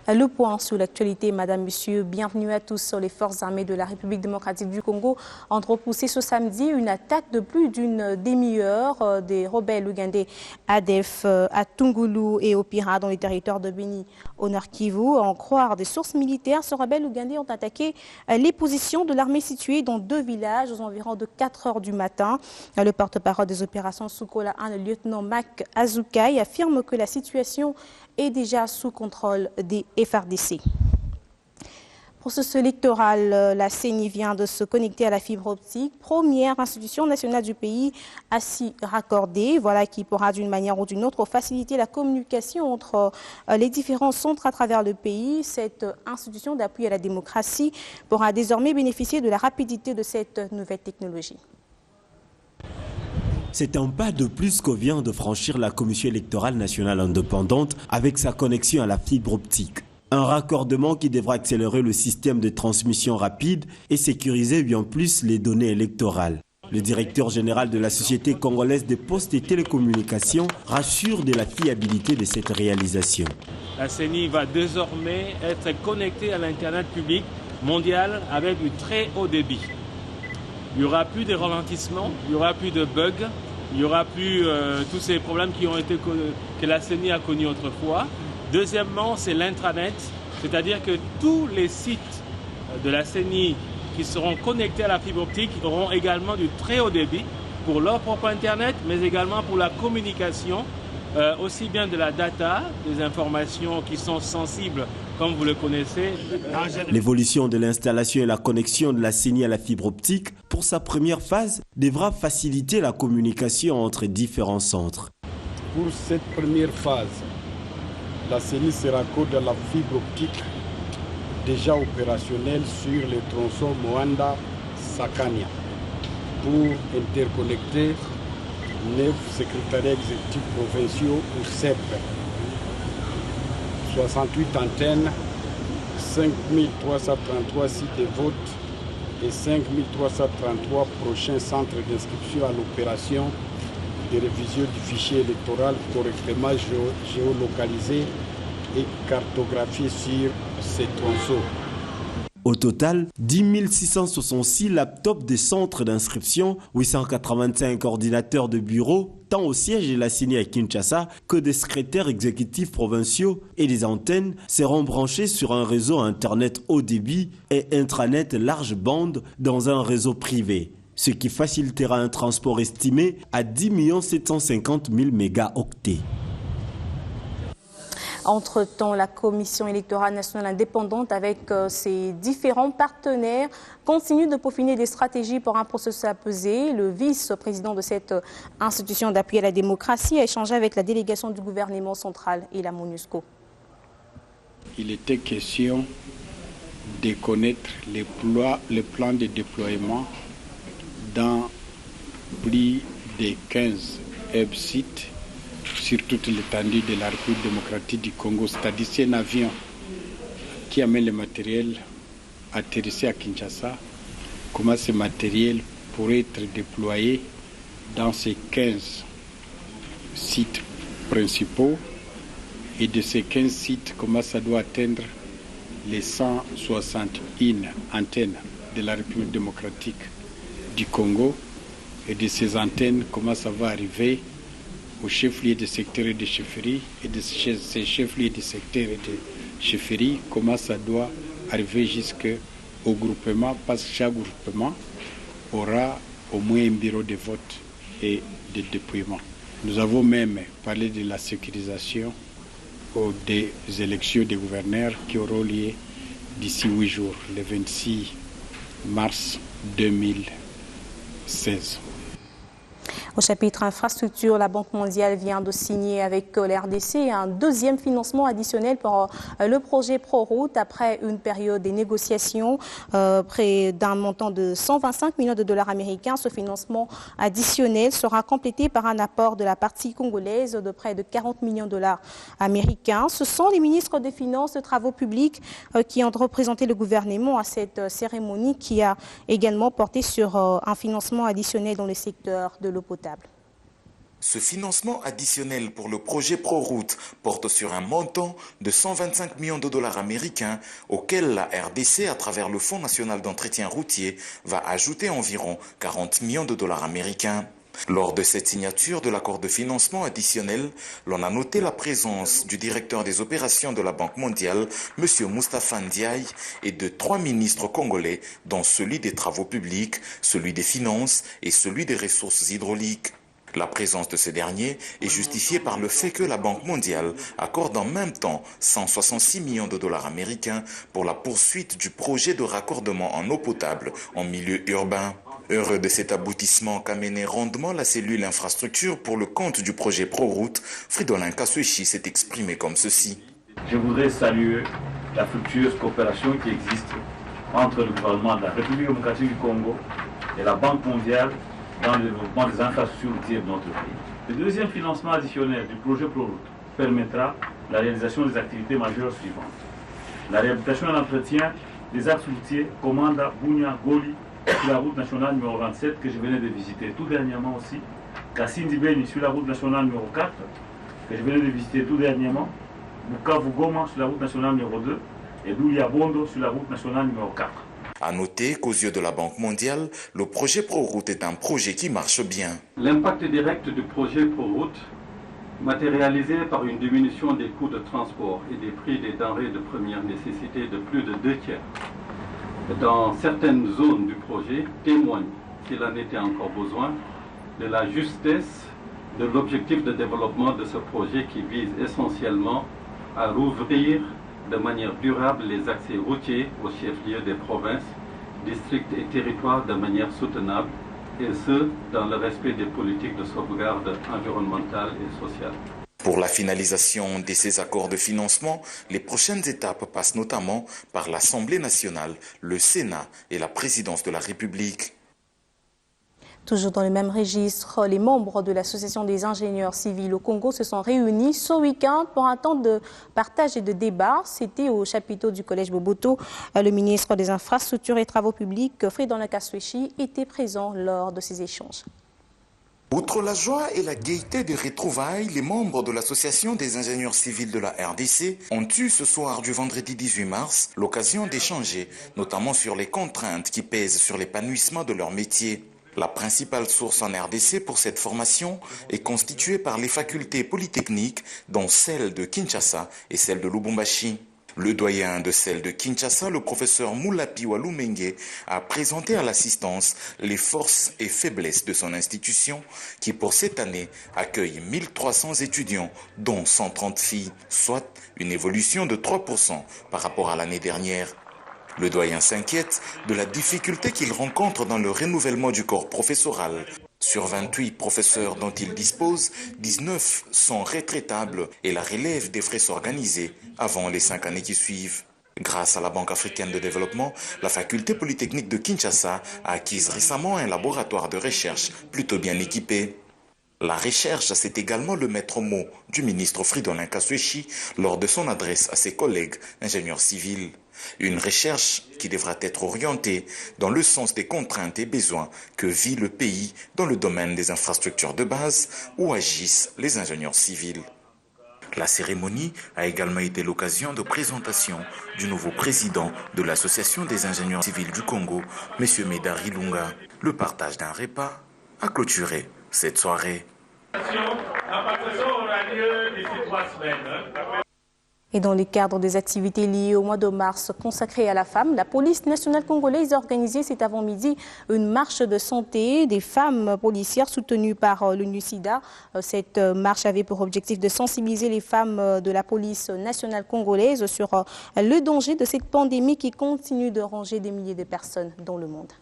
Le point sur l'actualité, madame, monsieur, bienvenue à tous. Les forces armées de la République démocratique du Congo ont repoussé ce samedi une attaque de plus d'une demi-heure des rebelles ougandais ADF à Tungulu et Opira dans les territoires de Beni au Nord Kivu. En croire des sources militaires, ces rebelles ougandais ont attaqué les positions de l'armée situées dans 2 villages aux environs de 4 heures du matin. Le porte-parole des opérations Sukola 1, le lieutenant Mac Azukai, affirme que la situation est déjà sous contrôle des FARDC. Processus électoral, la CENI vient de se connecter à la fibre optique, première institution nationale du pays à s'y raccorder. Voilà qui pourra d'une manière ou d'une autre faciliter la communication entre les différents centres à travers le pays. Cette institution d'appui à la démocratie pourra désormais bénéficier de la rapidité de cette nouvelle technologie. C'est un pas de plus que vient de franchir la Commission électorale nationale indépendante avec sa connexion à la fibre optique. Un raccordement qui devra accélérer le système de transmission rapide et sécuriser bien plus les données électorales. Le directeur général de la Société congolaise des postes et télécommunications rassure de la fiabilité de cette réalisation. La CENI va désormais être connectée à l'Internet public mondial avec du très haut débit. Il n'y aura plus de ralentissements, il n'y aura plus de bugs, il n'y aura plus tous ces problèmes que la CENI a connus autrefois. Deuxièmement, c'est l'intranet, c'est-à-dire que tous les sites de la CENI qui seront connectés à la fibre optique auront également du très haut débit pour leur propre Internet, mais également pour la communication, aussi bien de la data, des informations qui sont sensibles, comme vous le connaissez. L'évolution de l'installation et la connexion de la CENI à la fibre optique, pour sa première phase, devra faciliter la communication entre différents centres. Pour cette première phase, la CENI se raccorde à la fibre optique déjà opérationnelle sur le tronçon Moanda-Sakania pour interconnecter 9 secrétariats exécutifs provinciaux ou CEP, 68 antennes, 5333 sites de vote et 5333 prochains centres d'inscription à l'opération de révision du fichier électoral correctement géolocalisé et cartographié sur ces tronçons. Au total, 10 666 laptops des centres d'inscription, 885 ordinateurs de bureau, tant au siège de la CENI à Kinshasa que des secrétaires exécutifs provinciaux et des antennes seront branchés sur un réseau Internet haut débit et intranet large bande dans un réseau privé, ce qui facilitera un transport estimé à 10 750 000 mégaoctets. Entre-temps, la Commission électorale nationale indépendante, avec ses différents partenaires, continue de peaufiner des stratégies pour un processus apaisé. Le vice-président de cette institution d'appui à la démocratie a échangé avec la délégation du gouvernement central et la MONUSCO. Il était question de connaître les plans de déploiement dans plus de 15 sites sur toute l'étendue de la République démocratique du Congo. C'est-à-dire c'est un avion qui amène le matériel atterrissé à Kinshasa, comment ce matériel pourrait être déployé dans ces 15 sites principaux et de ces 15 sites, comment ça doit atteindre les 161 antennes de la République démocratique du Congo et de ces antennes, comment ça va arriver aux chefs-lieux de secteur et de chefferie et de ces chefs-lieux de secteur et de chefferie, comment ça doit arriver jusqu'au groupement, parce que chaque groupement aura au moins un bureau de vote et de déploiement. Nous avons même parlé de la sécurisation des élections des gouverneurs qui auront lieu d'ici 8 jours, le 26 mars 2016. Au chapitre infrastructure, la Banque mondiale vient de signer avec l'RDC un deuxième financement additionnel pour le projet ProRoute après une période de négociations près d'un montant de 125 millions de dollars américains. Ce financement additionnel sera complété par un apport de la partie congolaise de près de 40 millions de dollars américains. Ce sont les ministres des Finances et des Travaux publics qui ont représenté le gouvernement à cette cérémonie qui a également porté sur un financement additionnel dans le secteur de l'eau potable. Ce financement additionnel pour le projet ProRoute porte sur un montant de 125 millions de dollars américains auquel la RDC, à travers le Fonds national d'entretien routier, va ajouter environ 40 millions de dollars américains. Lors de cette signature de l'accord de financement additionnel, l'on a noté la présence du directeur des opérations de la Banque mondiale, M. Moustapha Ndiaye, et de 3 ministres congolais, dont celui des travaux publics, celui des finances et celui des ressources hydrauliques. La présence de ce dernier est justifiée par le fait que la Banque mondiale accorde en même temps 166 millions de dollars américains pour la poursuite du projet de raccordement en eau potable en milieu urbain. Heureux de cet aboutissement qu'a mené rondement la cellule infrastructure pour le compte du projet ProRoute, Fridolin Kaswechi s'est exprimé comme ceci. Je voudrais saluer la fructueuse coopération qui existe entre le gouvernement de la République démocratique du Congo et la Banque mondiale dans le développement des infrastructures routières de notre pays. Le deuxième financement additionnel du projet ProRoute permettra la réalisation des activités majeures suivantes. La réhabilitation et l'entretien des axes routiers Komanda, Bunia, Goli, sur la route nationale numéro 27 que je venais de visiter tout dernièrement aussi, Kassindi-Beni sur la route nationale numéro 4 que je venais de visiter tout dernièrement, Bukavu-Goma sur la route nationale numéro 2 et Doulia-Bondo sur la route nationale numéro 4. À noter qu'aux yeux de la Banque mondiale, le projet ProRoute est un projet qui marche bien. L'impact direct du projet ProRoute, matérialisé par une diminution des coûts de transport et des prix des denrées de première nécessité de plus de 2 tiers, dans certaines zones du projet, témoigne, s'il en était encore besoin, de la justesse de l'objectif de développement de ce projet qui vise essentiellement à rouvrir de manière durable les accès routiers aux chefs-lieux des provinces, districts et territoires de manière soutenable, et ce, dans le respect des politiques de sauvegarde environnementale et sociale. Pour la finalisation de ces accords de financement, les prochaines étapes passent notamment par l'Assemblée nationale, le Sénat et la présidence de la République. Toujours dans le même registre, les membres de l'Association des ingénieurs civils au Congo se sont réunis ce week-end pour un temps de partage et de débat. C'était au chapiteau du Collège Boboto. Le ministre des Infrastructures et Travaux publics, Fridolin Kaswechi, était présent lors de ces échanges. Outre la joie et la gaieté des retrouvailles, les membres de l'Association des ingénieurs civils de la RDC ont eu ce soir du vendredi 18 mars l'occasion d'échanger, notamment sur les contraintes qui pèsent sur l'épanouissement de leur métier. La principale source en RDC pour cette formation est constituée par les facultés polytechniques, dont celle de Kinshasa et celle de Lubumbashi. Le doyen de celle de Kinshasa, le professeur Moulapi Walumenge, a présenté à l'assistance les forces et faiblesses de son institution qui, pour cette année, accueille 1300 étudiants, dont 130 filles, soit une évolution de 3% par rapport à l'année dernière. Le doyen s'inquiète de la difficulté qu'il rencontre dans le renouvellement du corps professoral. Sur 28 professeurs dont il dispose, 19 sont retraitables et la relève devrait s'organiser avant les 5 années qui suivent. Grâce à la Banque africaine de développement, la faculté polytechnique de Kinshasa a acquis récemment un laboratoire de recherche plutôt bien équipé. La recherche, c'est également le maître mot du ministre Fridolin Kaswechi lors de son adresse à ses collègues ingénieurs civils. Une recherche qui devra être orientée dans le sens des contraintes et besoins que vit le pays dans le domaine des infrastructures de base où agissent les ingénieurs civils. La cérémonie a également été l'occasion de présentation du nouveau président de l'Association des ingénieurs civils du Congo, M. Médard Ilunga. Le partage d'un repas a clôturé cette soirée. Et dans le cadre des activités liées au mois de mars consacrées à la femme, la police nationale congolaise a organisé cet avant-midi une marche de santé des femmes policières soutenue par l'UNUSIDA. Cette marche avait pour objectif de sensibiliser les femmes de la police nationale congolaise sur le danger de cette pandémie qui continue de ranger des milliers de personnes dans le monde.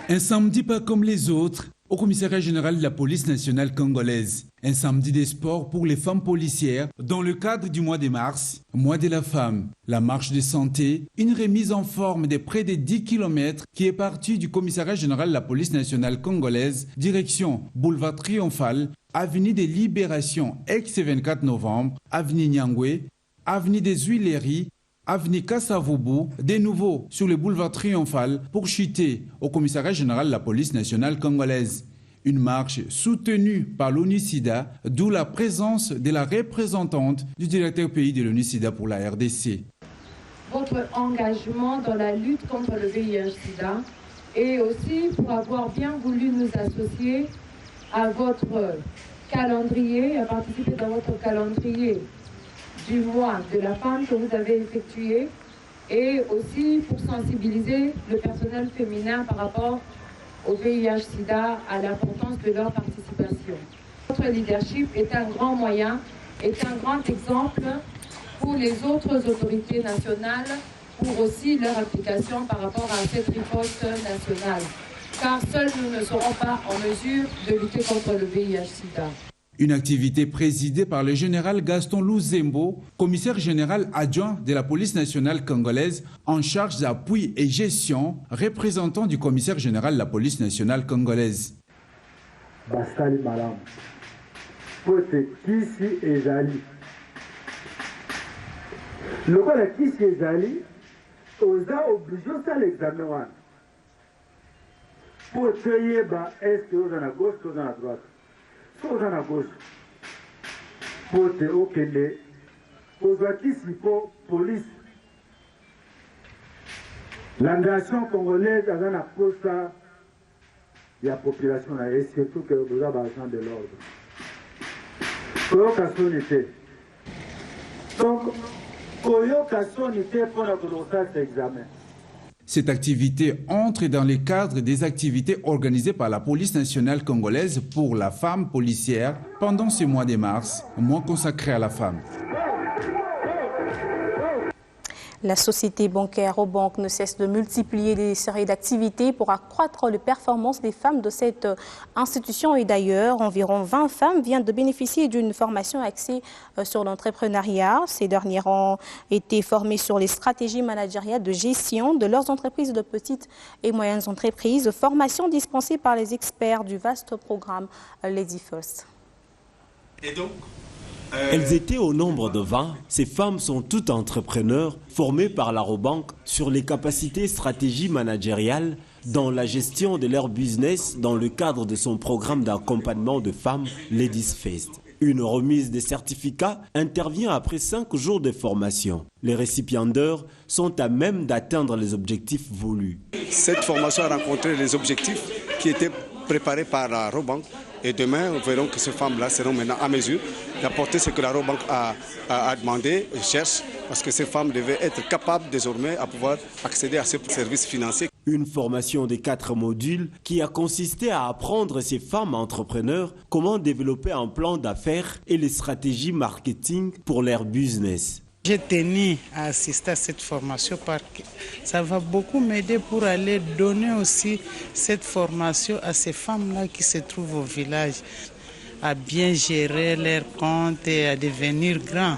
Un samedi pas comme les autres au commissariat général de la police nationale congolaise. Un samedi des sports pour les femmes policières dans le cadre du mois de mars, mois de la femme. La marche de santé, une remise en forme de près de 10 km qui est partie du commissariat général de la police nationale congolaise, direction Boulevard Triomphal, avenue des Libérations, ex-24 novembre, avenue Nyangwe, avenue des Huileries, avenue Kassavoubou, de nouveau sur le boulevard Triomphal pour chuter au commissariat général de la police nationale congolaise. Une marche soutenue par l'ONU-SIDA, d'où la présence de la représentante du directeur pays de l'ONU-SIDA pour la RDC. Votre engagement dans la lutte contre le VIH-SIDA et aussi pour avoir bien voulu nous associer à votre calendrier, à participer dans votre calendrier du mois de la femme que vous avez effectué et aussi pour sensibiliser le personnel féminin par rapport au VIH-SIDA, à l'importance de leur participation. Votre leadership est un grand moyen, est un grand exemple pour les autres autorités nationales, pour aussi leur application par rapport à cette riposte nationale. Car seuls nous ne serons pas en mesure de lutter contre le VIH-SIDA. Une activité présidée par le général Gaston Luzembo, commissaire général adjoint de la police nationale congolaise en charge d'appui et gestion, représentant du commissaire général de la police nationale congolaise. Bastali Malam, pote kisi ezali. Lokola kisi ezali, oza obligé ça l'examen wana. Pour créer est-ce que oza na gauche, oza na droite. Oza na gauche. Pour te okende, oza kisi po police. La nation congolaise a na posta la population et surtout que vous avez besoin de l'ordre. Donc, pour notre examen. Cette activité entre dans le cadre des activités organisées par la police nationale congolaise pour la femme policière pendant ce mois de mars, mois consacré à la femme. La société bancaire Robank ne cesse de multiplier des séries d'activités pour accroître les performances des femmes de cette institution. Et d'ailleurs, environ 20 femmes viennent de bénéficier d'une formation axée sur l'entrepreneuriat. Ces dernières ont été formées sur les stratégies managériales de gestion de leurs entreprises de petites et moyennes entreprises. Formation dispensée par les experts du vaste programme Lady First. Et donc elles étaient au nombre de 20. Ces femmes sont toutes entrepreneurs formées par la Robank sur les capacités stratégie managériales dans la gestion de leur business dans le cadre de son programme d'accompagnement de femmes Ladies First. Une remise des certificats intervient après 5 jours de formation. Les récipiendaires sont à même d'atteindre les objectifs voulus. Cette formation a rencontré les objectifs qui étaient préparés par la Robank. Et demain, nous verrons que ces femmes-là seront maintenant à mesure d'apporter ce que la Robank a demandé et cherche, parce que ces femmes devaient être capables désormais à pouvoir accéder à ces services financiers. Une formation de 4 modules qui a consisté à apprendre à ces femmes entrepreneurs comment développer un plan d'affaires et les stratégies marketing pour leur business. J'ai tenu à assister à cette formation parce que ça va beaucoup m'aider pour aller donner aussi cette formation à ces femmes-là qui se trouvent au village, à bien gérer leurs comptes et à devenir grands.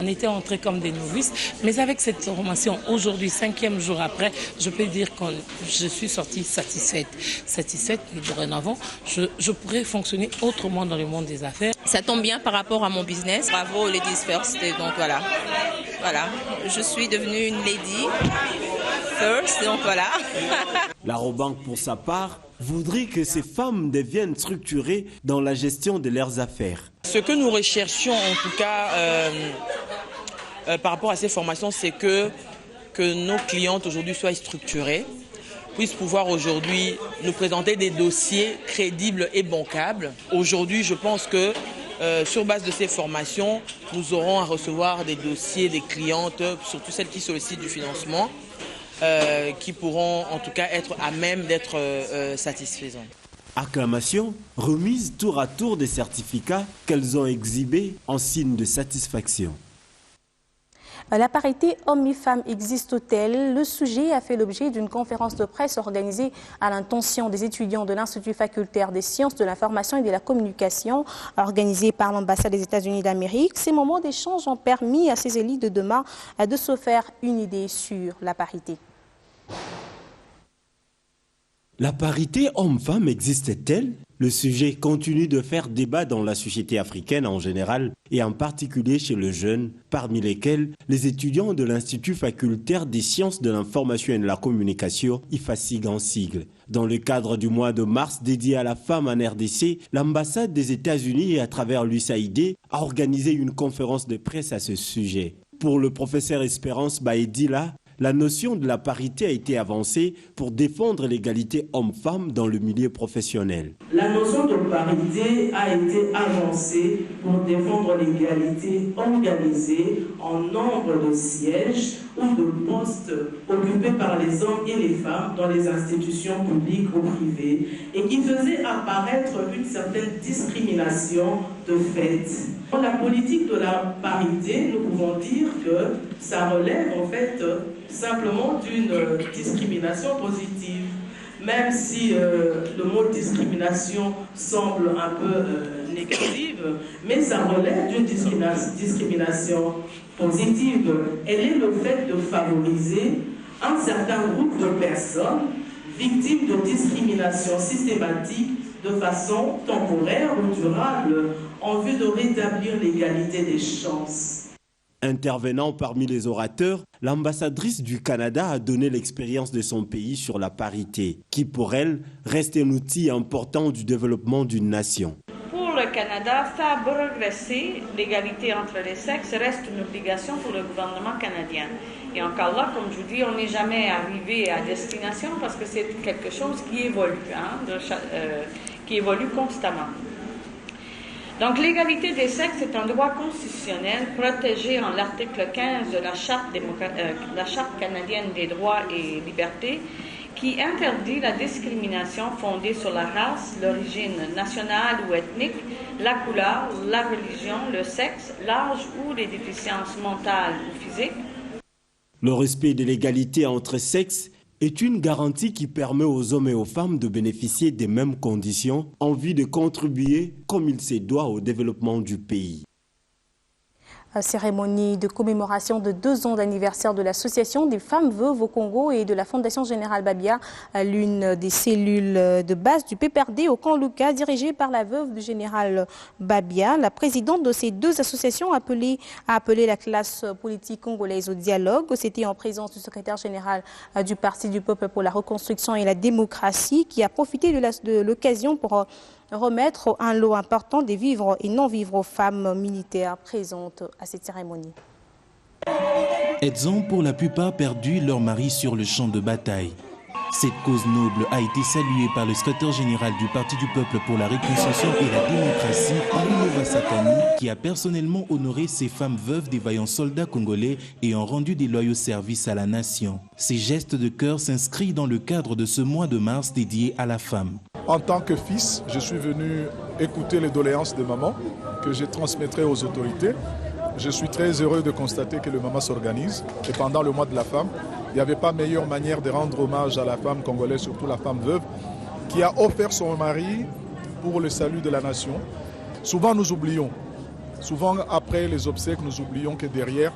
On était entrés comme des novices, mais avec cette formation, aujourd'hui, 5e jour après, je peux dire que je suis sortie satisfaite. Satisfaite, et dorénavant, je pourrais fonctionner autrement dans le monde des affaires. Ça tombe bien par rapport à mon business. Bravo Ladies First. Et donc voilà, je suis devenue une Lady First, donc voilà. La Robank, pour sa part, voudrait que ces femmes deviennent structurées dans la gestion de leurs affaires. Ce que nous recherchions en tout cas par rapport à ces formations, c'est que nos clientes aujourd'hui soient structurées, puissent pouvoir aujourd'hui nous présenter des dossiers crédibles et bancables. Aujourd'hui, je pense que sur base de ces formations, nous aurons à recevoir des dossiers des clientes, surtout celles qui sollicitent du financement, qui pourront en tout cas être à même d'être satisfaisantes. Acclamation, remise tour à tour des certificats qu'elles ont exhibés en signe de satisfaction. La parité hommes-femmes existe-t-elle? Le sujet a fait l'objet d'une conférence de presse organisée à l'intention des étudiants de l'Institut facultaire des sciences de l'information et de la communication, organisée par l'ambassade des États-Unis d'Amérique. Ces moments d'échange ont permis à ces élites de demain de se faire une idée sur la parité. La parité homme-femme existe-t-elle? Le sujet continue de faire débat dans la société africaine en général et en particulier chez les jeunes, parmi lesquels les étudiants de l'Institut facultaire des sciences de l'information et de la communication, IFASIG en sigle. Dans le cadre du mois de mars dédié à la femme en RDC, l'ambassade des États-Unis et à travers l'USAID a organisé une conférence de presse à ce sujet. Pour le professeur Espérance Baedila, la notion de la parité a été avancée pour défendre l'égalité homme-femme dans le milieu professionnel. La notion de parité a été avancée pour défendre l'égalité organisée en nombre de sièges ou de postes occupés par les hommes et les femmes dans les institutions publiques ou privées et qui faisait apparaître une certaine discrimination de fait. Dans la politique de la parité, nous pouvons dire que ça relève en fait simplement d'une discrimination positive, même si le mot discrimination semble un peu négative, mais ça relève d'une discrimination positive. Elle est le fait de favoriser un certain groupe de personnes victimes de discrimination systématique de façon temporaire ou durable en vue de rétablir l'égalité des chances. Intervenant parmi les orateurs, l'ambassadrice du Canada a donné l'expérience de son pays sur la parité, qui pour elle reste un outil important du développement d'une nation. Pour le Canada, faire progresser l'égalité entre les sexes reste une obligation pour le gouvernement canadien. Et encore là, comme je vous dis, on n'est jamais arrivé à destination parce que c'est quelque chose qui évolue, qui évolue constamment. Donc l'égalité des sexes est un droit constitutionnel protégé en l'article 15 de la Charte canadienne des droits et libertés qui interdit la discrimination fondée sur la race, l'origine nationale ou ethnique, la couleur, la religion, le sexe, l'âge ou les déficiences mentales ou physiques. Le respect de l'égalité entre sexes est une garantie qui permet aux hommes et aux femmes de bénéficier des mêmes conditions en vue de contribuer comme il se doit au développement du pays. Cérémonie de commémoration de 2 ans d'anniversaire de l'Association des femmes veuves au Congo et de la Fondation Générale Babia, l'une des cellules de base du PPRD au camp Luka, dirigée par la veuve du général Babia. La présidente de ces 2 associations a appelé la classe politique congolaise au dialogue. C'était en présence du secrétaire général du Parti du Peuple pour la Reconstruction et la Démocratie qui a profité de l'occasion pour remettre un lot important des vivres et non-vivres aux femmes militaires présentes à cette cérémonie. Elles ont pour la plupart perdu leur mari sur le champ de bataille. Cette cause noble a été saluée par le secrétaire général du Parti du Peuple pour la Reconstruction et la Démocratie, Henri Novasakani, qui a personnellement honoré ces femmes veuves des vaillants soldats congolais et ont rendu des loyaux services à la nation. Ces gestes de cœur s'inscrivent dans le cadre de ce mois de mars dédié à la femme. En tant que fils, je suis venu écouter les doléances de maman que je transmettrai aux autorités. Je suis très heureux de constater que le maman s'organise et pendant le mois de la femme, il n'y avait pas meilleure manière de rendre hommage à la femme congolaise, surtout la femme veuve, qui a offert son mari pour le salut de la nation. Souvent nous oublions, souvent après les obsèques, nous oublions que derrière,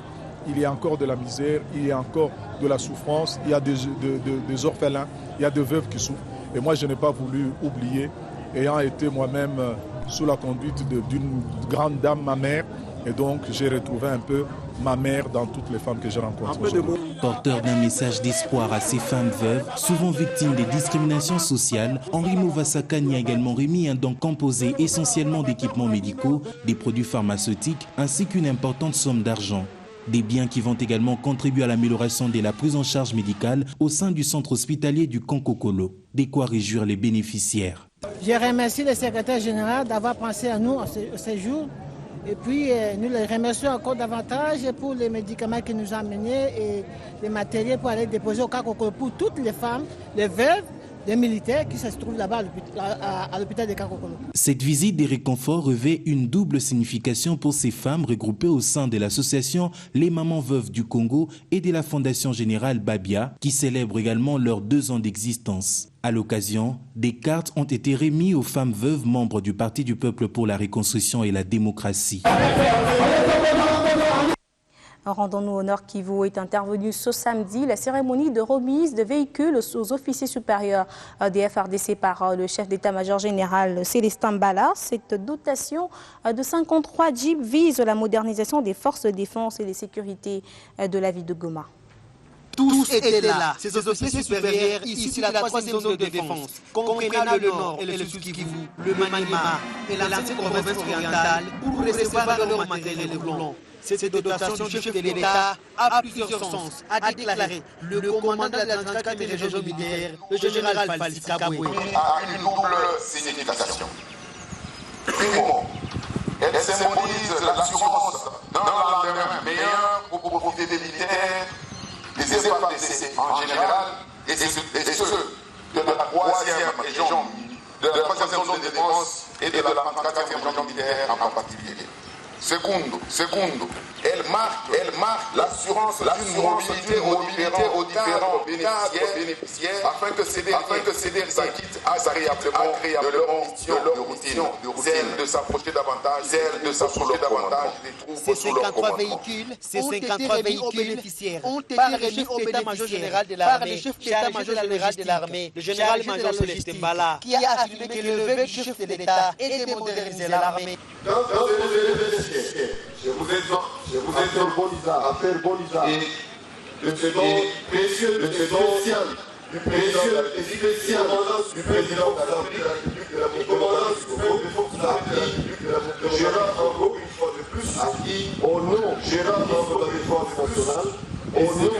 il y a encore de la misère, il y a encore de la souffrance, il y a des orphelins, il y a des veuves qui souffrent. Et moi, je n'ai pas voulu oublier, ayant été moi-même sous la conduite d'une grande dame, ma mère. Et donc, j'ai retrouvé un peu ma mère dans toutes les femmes que je rencontre aujourd'hui. Porteur d'un message d'espoir à ces femmes veuves, souvent victimes des discriminations sociales, Henri Novasakani a également remis un don composé essentiellement d'équipements médicaux, des produits pharmaceutiques, ainsi qu'une importante somme d'argent. Des biens qui vont également contribuer à l'amélioration de la prise en charge médicale au sein du centre hospitalier du Kankokolo. De quoi réjouir les bénéficiaires. Je remercie le secrétaire général d'avoir pensé à nous ce jour. Et puis, nous les remercions encore davantage pour les médicaments qu'il nous a amenés et les matériels pour aller déposer au Kankokolo pour toutes les femmes, les veuves, les militaires qui se trouvent là-bas à l'hôpital de Kankokolo. Cette visite des réconforts revêt une double signification pour ces femmes regroupées au sein de l'association Les Mamans Veuves du Congo et de la Fondation Générale Babia, qui célèbrent également leurs 2 ans d'existence. À l'occasion, des cartes ont été remises aux femmes veuves membres du Parti du Peuple pour la Reconstruction et la Démocratie. Rendons-nous au Nord Kivu est intervenue ce samedi la cérémonie de remise de véhicules aux officiers supérieurs des FARDC par le chef d'état-major général Célestin Bala. Cette dotation de 53 jeeps vise la modernisation des forces de défense et de sécurité de la ville de Goma. Tous étaient là, ces officiers supérieurs issus de la 3e zone de défense, comprenant le Nord et le Sud Kivu, le Maniema et l'ancienne province orientale, pour recevoir leur matériel roulant. Cette dotation du chef de l'État a plusieurs sens, a déclaré le commandant de la 34e région militaire, le général Falsi Kabwe. A une double signification. Primo, elle symbolise l'assurance d'un lendemain meilleur pour profiter des militaires, des FARDC en général et ceux de la 3e région, de la 3e zone de défense et de la 34e région militaire en particulier. Secondo, elle marque l'assurance d'une mobilité aux différents bénéficiaires afin que ces derniers s'acquittent agréablement de leur mission, celle de s'approcher davantage des troupes. Ces 53 véhicules bénéficiaires ont été remis au d'état-major général de l'armée, le général-major Célestin Bala, qui a affirmé que le vœu du chef de l'État est de moderniser l'armée. Je vous exhorte à faire bon usage de ce don précieux, de ce don du précieux et spécial du président de la République de la commandant du gouvernement des forces armées de la République de la République. Je rends encore une fois de plus ici, au nom de la défense nationale, au nom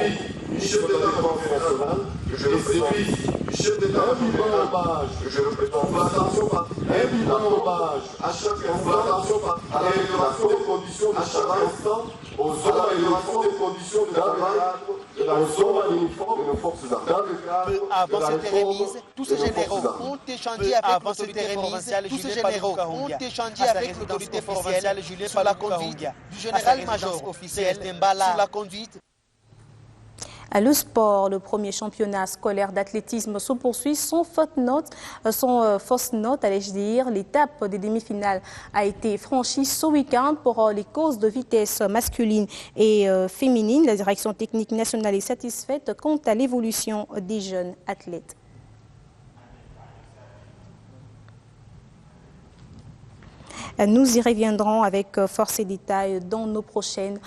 du chef de la défense nationale, que je représente ici, du chef d'État hommage, que je représente un hommage à chaque instant, à l'amélioration des conditions de chaque instant, aux améliorations des conditions de travail, aux hommes en uniforme de nos forces armées. Avant cette remise, tous ces généraux ont échangé avec l'autorité provinciale Julien sur la conduite du général-major officiel sur la conduite. Le sport, le premier championnat scolaire d'athlétisme se poursuit sans fausse note, allais-je dire. L'étape des demi-finales a été franchie ce week-end pour les courses de vitesse masculine et féminine. La direction technique nationale est satisfaite quant à l'évolution des jeunes athlètes. Nous y reviendrons avec force et détails dans nos prochaines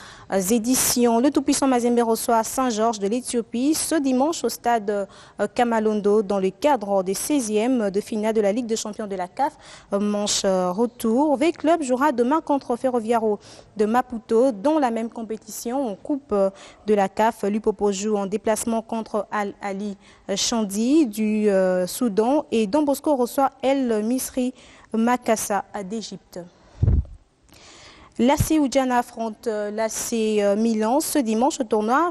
éditions. Le tout-puissant Mazembe reçoit Saint-Georges de l'Éthiopie ce dimanche au stade Kamalondo dans le cadre des 16e de finale de la Ligue des champions de la CAF. Manche retour. V-Club jouera demain contre Ferroviaro de Maputo dans la même compétition en Coupe de la CAF. Lupopo joue en déplacement contre Al-Ali Chandi du Soudan et Don Bosco reçoit El Misri Makassa d'Égypte. L'AC Ujana affronte l'AC Milan ce dimanche au tournoi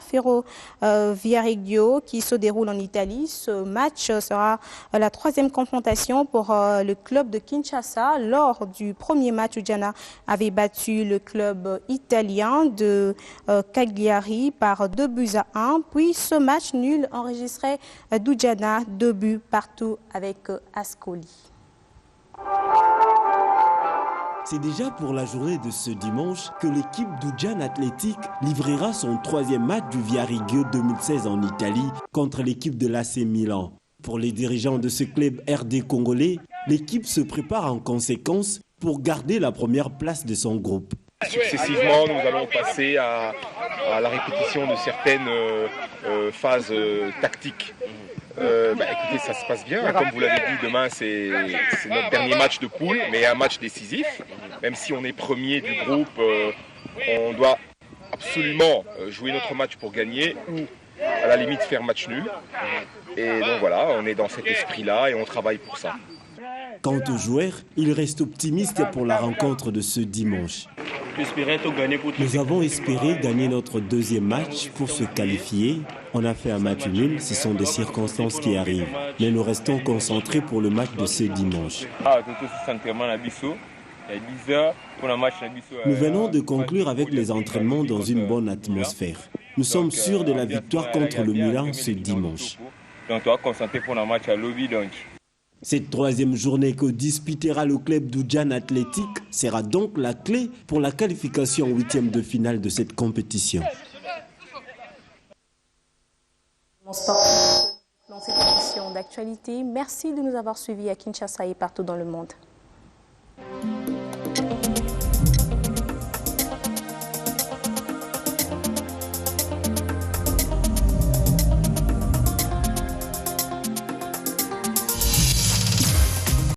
Ferroviario qui se déroule en Italie. Ce match sera la 3e confrontation pour le club de Kinshasa. Lors du premier match, Ujana avait battu le club italien de Cagliari par 2-1. Puis ce match nul enregistrait d'Ujana 2 buts partout avec Ascoli. C'est déjà pour la journée de ce dimanche que l'équipe d'Ujana Athletic livrera son 3e match du Viareggio 2016 en Italie contre l'équipe de l'AC Milan. Pour les dirigeants de ce club RD congolais, l'équipe se prépare en conséquence pour garder la première place de son groupe. Successivement, nous allons passer à la répétition de certaines phases tactiques. Écoutez, ça se passe bien. Comme vous l'avez dit, demain c'est notre dernier match de poule, mais un match décisif. Même si on est premier du groupe, on doit absolument jouer notre match pour gagner ou à la limite faire match nul. Et donc voilà, on est dans cet esprit-là et on travaille pour ça. Quant aux joueurs, ils restent optimistes pour la rencontre de ce dimanche. Nous avons espéré gagner notre 2e match pour se qualifier. On a fait un match nul, ce sont des circonstances qui arrivent. Mais nous restons concentrés pour le match de ce dimanche. Nous venons de conclure avec les entraînements dans une bonne atmosphère. Nous sommes sûrs de la victoire contre le Milan ce dimanche. Cette troisième journée que disputera le club d'Oudjan Athletic sera donc la clé pour la qualification en huitième de finale de cette compétition. Dans cette émission d'actualité, merci de nous avoir suivis à Kinshasa et partout dans le monde.